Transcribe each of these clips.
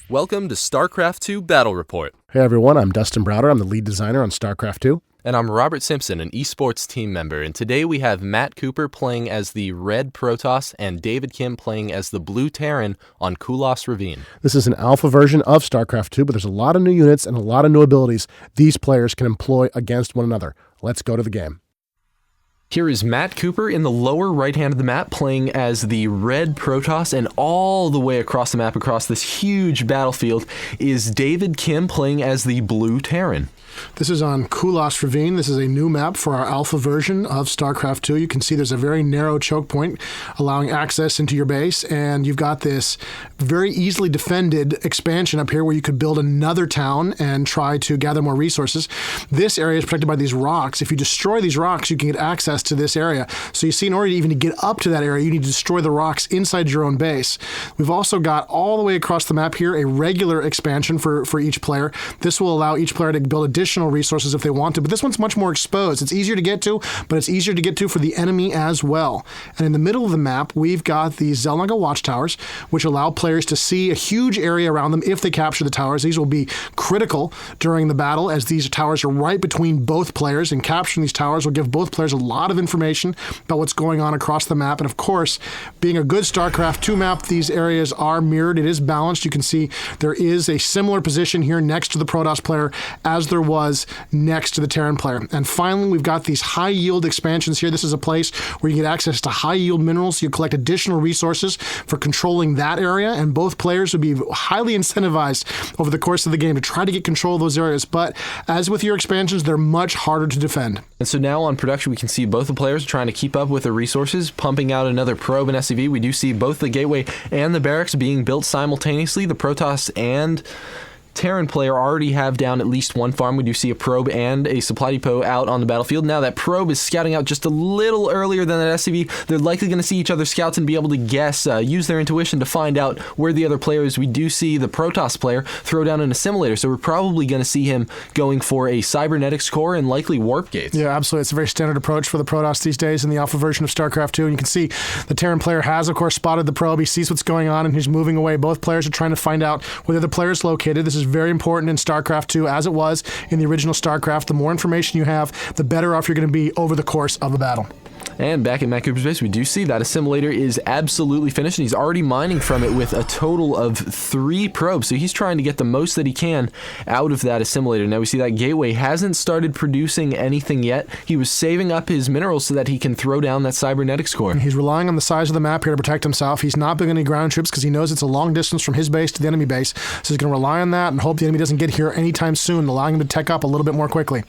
Welcome to StarCraft II Battle Report. Hey everyone, I'm Dustin Browder. I'm the lead designer on StarCraft II. And I'm Robert Simpson, an esports team member. And today we have Matt Cooper playing as the Red Protoss and David Kim playing as the Blue Terran on Kulos Ravine. This is an alpha version of StarCraft II, but there's a lot of new units and a lot of new abilities these players can employ against one another. Let's go to the game. Here is Matt Cooper in the lower right hand of the map playing as the Red Protoss, and all the way across the map, across this huge battlefield, is David Kim playing as the Blue Terran. This is on Kulos Ravine. This is a new map for our alpha version of StarCraft II. You can see there's a very narrow choke point allowing access into your base, and you've got this very easily defended expansion up here where you could build another town and try to gather more resources. This area is protected by these rocks. If you destroy these rocks, you can get access to this area. So you see, in order even to get up to that area, you need to destroy the rocks inside your own base. We've also got all the way across the map here a regular expansion for each player. This will allow each player to build additional resources if they want to, but this one's much more exposed. It's easier to get to, but it's easier to get to for the enemy as well. And in the middle of the map, we've got these Xel'Naga watchtowers, which allow players to see a huge area around them if they capture the towers. These will be critical during the battle, as these towers are right between both players, and capturing these towers will give both players a lot of information about what's going on across the map. And of course, being a good StarCraft II map, these areas are mirrored. It is balanced. You can see there is a similar position here next to the Protoss player as there was next to the Terran player. And finally, we've got these high yield expansions here. This is a place where you get access to high yield minerals. You collect additional resources for controlling that area, and both players would be highly incentivized over the course of the game to try to get control of those areas. But as with your expansions, they're much harder to defend. And so now on production, we can see both the players trying to keep up with the resources, pumping out another probe and SCV. We do see both the gateway and the barracks being built simultaneously. The Protoss and Terran player already have down at least one farm. We do see a probe and a supply depot out on the battlefield. Now that probe is scouting out just a little earlier than that SCV. They're likely going to see each other's scouts and be able to guess, use their intuition to find out where the other player is. We do see the Protoss player throw down an assimilator, so we're probably going to see him going for a cybernetics core and likely warp gates. Yeah, absolutely. It's a very standard approach for the Protoss these days in the alpha version of StarCraft II. And you can see the Terran player has, of course, spotted the probe. He sees what's going on and he's moving away. Both players are trying to find out where the other player is located. This is very important in StarCraft II, as it was in the original StarCraft. The more information you have, the better off you're going to be over the course of a battle. And back in Matt Cooper's base, we do see that assimilator is absolutely finished, and he's already mining from it with a total of 3 probes. So he's trying to get the most that he can out of that assimilator. Now we see that gateway hasn't started producing anything yet. He was saving up his minerals so that he can throw down that cybernetics core. He's relying on the size of the map here to protect himself. He's not building any ground troops because he knows it's a long distance from his base to the enemy base. So he's going to rely on that and hope the enemy doesn't get here anytime soon, allowing him to tech up a little bit more quickly.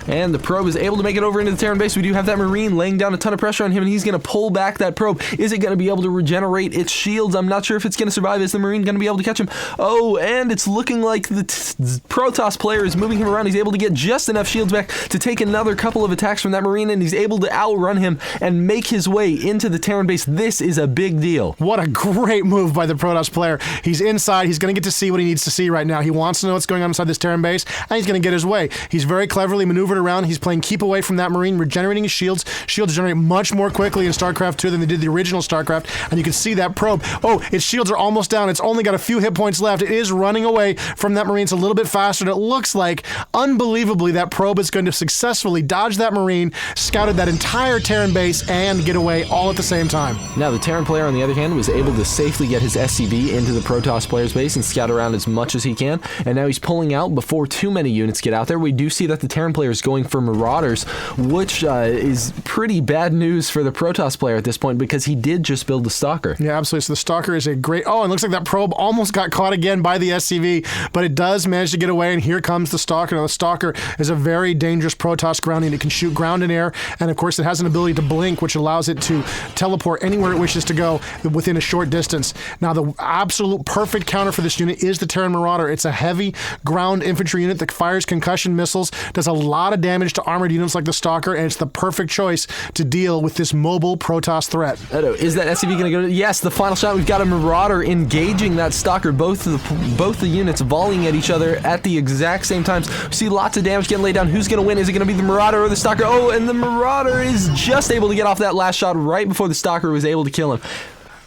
And the probe is able to make it over into the Terran base. We do have that Marine laying down a ton of pressure on him, and he's going to pull back that probe. Is it going to be able to regenerate its shields? I'm not sure if it's going to survive. Is the Marine going to be able to catch him? Oh, and it's looking like the Protoss player is moving him around. He's able to get just enough shields back to take another couple of attacks from that Marine, and he's able to outrun him and make his way into the Terran base. This is a big deal. What a great move by the Protoss player. He's inside. He's going to get to see what he needs to see right now. He wants to know what's going on inside this Terran base, and he's going to get his way. He's very cleverly maneuvered around. He's playing keep away from that Marine, regenerating his shields. Shields generate much more quickly in StarCraft II than they did the original StarCraft, and you can see that probe. Oh, its shields are almost down. It's only got a few hit points left. It is running away from that Marine. It's a little bit faster, and it looks like, unbelievably, that probe is going to successfully dodge that Marine, scouted that entire Terran base, and get away all at the same time. Now, the Terran player, on the other hand, was able to safely get his SCV into the Protoss player's base and scout around as much as he can, and now he's pulling out before too many units get out there. We do see that the Terran player is going for Marauders, which is pretty bad news for the Protoss player at this point, because he did just build the Stalker. Yeah, absolutely. So the Stalker is a great... Oh, and it looks like that probe almost got caught again by the SCV, but it does manage to get away, and here comes the Stalker. Now, the Stalker is a very dangerous Protoss grounding. It can shoot ground and air, and of course it has an ability to blink, which allows it to teleport anywhere it wishes to go within a short distance. Now, the absolute perfect counter for this unit is the Terran Marauder. It's a heavy ground infantry unit that fires concussion missiles, does a lot of damage to armored units like the Stalker, and it's the perfect choice to deal with this mobile Protoss threat. Is that SCV going to go? Yes, the final shot. We've got a Marauder engaging that Stalker. Both the units volleying at each other at the exact same times. We see lots of damage getting laid down. Who's going to win? Is it going to be the Marauder or the Stalker? Oh, and the Marauder is just able to get off that last shot right before the Stalker was able to kill him.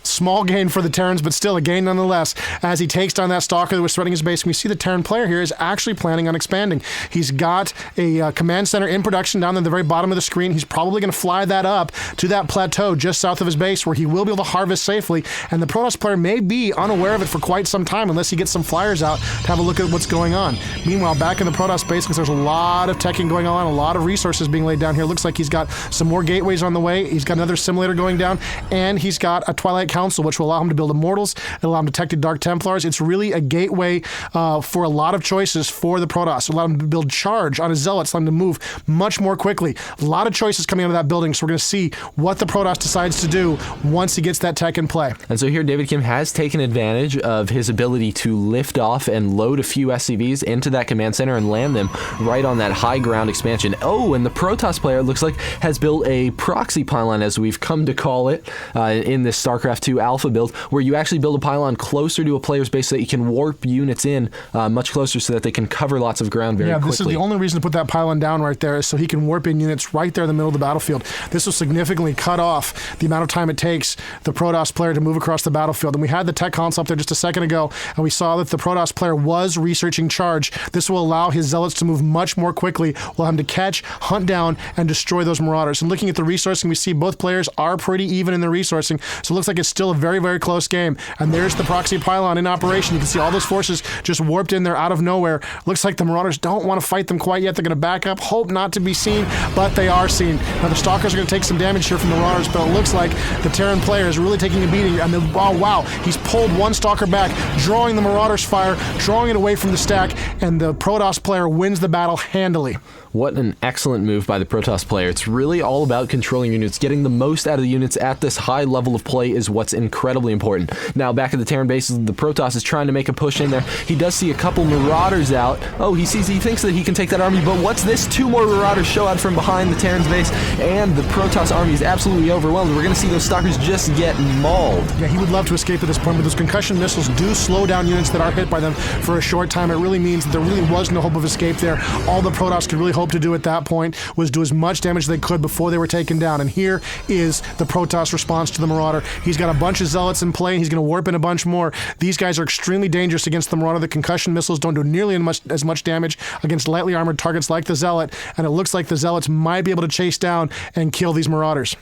Small gain for the Terrans, but still a gain nonetheless, as he takes down that stalker that was threatening his base. And we see the Terran player here is actually planning on expanding. He's got a command center in production down at the very bottom of the screen. He's probably going to fly that up to that plateau just south of his base where he will be able to harvest safely. And the Protoss player may be unaware of it for quite some time unless he gets some flyers out to have a look at what's going on. Meanwhile, back in the Protoss base, because there's a lot of teching going on, a lot of resources being laid down here. Looks like he's got some more gateways on the way. He's got another simulator going down, and he's got a Twilight Council, which will allow him to build Immortals. It'll allow him to detect Dark Templars. It's really a gateway for a lot of choices for the Protoss. It'll allow him to build Charge on his Zealots, allow him to move much more quickly. A lot of choices coming out of that building, so we're going to see what the Protoss decides to do once he gets that tech in play. And so here, David Kim has taken advantage of his ability to lift off and load a few SCVs into that command center and land them right on that high ground expansion. Oh, and the Protoss player looks like has built a proxy pylon, as we've come to call it, in this StarCraft II alpha build, where you actually build a pylon closer to a player's base so that you can warp units in much closer so that they can cover lots of ground very quickly. This is the only reason to put that pylon down right there is so he can warp in units right there in the middle of the battlefield. This will significantly cut off the amount of time it takes the Protoss player to move across the battlefield. And we had the tech console up there just a second ago, and we saw that the Protoss player was researching Charge. This will allow his Zealots to move much more quickly, will allow him to catch, hunt down, and destroy those Marauders. And looking at the resourcing, we see both players are pretty even in their resourcing, so it looks like it's still a very, very close game. And there's the proxy pylon in operation. You can see all those forces just warped in there out of nowhere. Looks like the Marauders don't want to fight them quite yet. They're going to back up, hope not to be seen, but they are seen. Now the Stalkers are going to take some damage here from the Marauders, but it looks like the Terran player is really taking a beating. And wow, he's pulled one Stalker back, drawing the Marauders' fire, drawing it away from the stack, and the Protoss player wins the battle handily. What an excellent move by the Protoss player. It's really all about controlling units. Getting the most out of the units at this high level of play is what's incredibly important. Now, back at the Terran base, the Protoss is trying to make a push in there. He does see a couple Marauders out. Oh, he thinks that he can take that army, but what's this? Two more Marauders show out from behind the Terran's base, and the Protoss army is absolutely overwhelmed. We're going to see those Stalkers just get mauled. Yeah, he would love to escape at this point, but those concussion missiles do slow down units that are hit by them for a short time. It really means that there really was no hope of escape there. All the Protoss could really hope to do at that point was do as much damage as they could before they were taken down. And here is the Protoss response to the Marauder. He's got a bunch of Zealots in play. He's going to warp in a bunch more. These guys are extremely dangerous against the Marauder. The concussion missiles don't do nearly as much damage against lightly armored targets like the Zealot, and it looks like the Zealots might be able to chase down and kill these Marauders.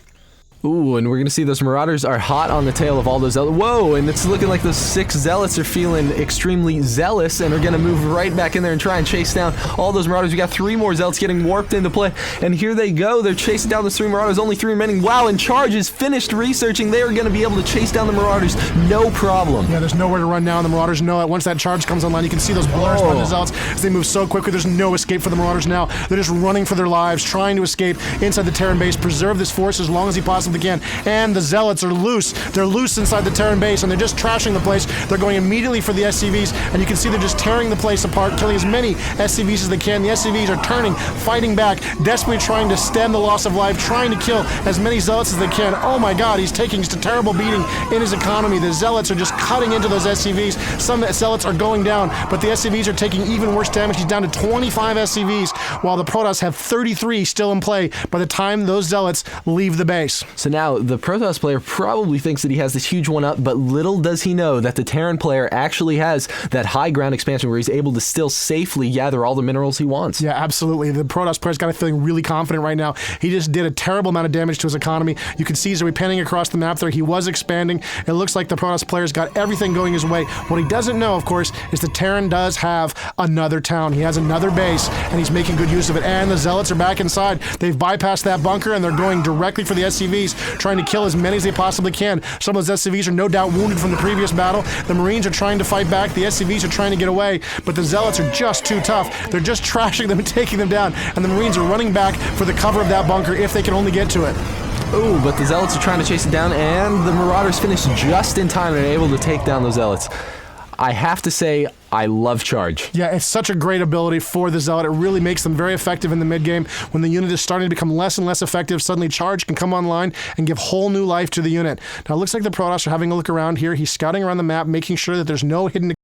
Ooh, and we're going to see those Marauders are hot on the tail of all those Zealots. Whoa, and it's looking like those 6 Zealots are feeling extremely zealous and are going to move right back in there and try and chase down all those Marauders. We got 3 more Zealots getting warped into play, and here they go. They're chasing down those 3 Marauders, only 3 remaining. Wow, and Charge is finished researching. They are going to be able to chase down the Marauders, no problem. Yeah, there's nowhere to run now, and the Marauders know it. Once that Charge comes online, you can see those blurs by the Zealots as they move so quickly. There's no escape for the Marauders now. They're just running for their lives, trying to escape inside the Terran base, preserve this force as long as he possibly can. And the Zealots are loose. They're loose inside the Terran base, and they're just trashing the place. They're going immediately for the SCVs, and you can see they're just tearing the place apart, killing as many SCVs as they can. The SCVs are turning, fighting back, desperately trying to stem the loss of life, trying to kill as many Zealots as they can. Oh my god, he's taking just a terrible beating in his economy. The Zealots are just cutting into those SCVs. Some Zealots are going down, but the SCVs are taking even worse damage. He's down to 25 SCVs, while the Protoss have 33 still in play by the time those Zealots leave the base. So now, the Protoss player probably thinks that he has this huge one up, but little does he know that the Terran player actually has that high ground expansion where he's able to still safely gather all the minerals he wants. Yeah, absolutely. The Protoss player's got a feeling really confident right now. He just did a terrible amount of damage to his economy. You can see as we're panning across the map there, he was expanding. It looks like the Protoss player's got everything going his way. What he doesn't know, of course, is the Terran does have another town. He has another base, and he's making good use of it. And the Zealots are back inside. They've bypassed that bunker, and they're going directly for the SCVs, trying to kill as many as they possibly can. Some of those SCVs are no doubt wounded from the previous battle. The Marines are trying to fight back. The SCVs are trying to get away, but the Zealots are just too tough. They're just trashing them and taking them down, and the Marines are running back for the cover of that bunker if they can only get to it. Ooh, but the Zealots are trying to chase it down, and the Marauders finish just in time and are able to take down those Zealots. I have to say, I love Charge. Yeah, it's such a great ability for the Zealot. It really makes them very effective in the mid-game. When the unit is starting to become less and less effective, suddenly Charge can come online and give whole new life to the unit. Now, it looks like the Protoss are having a look around here. He's scouting around the map, making sure that there's no hidden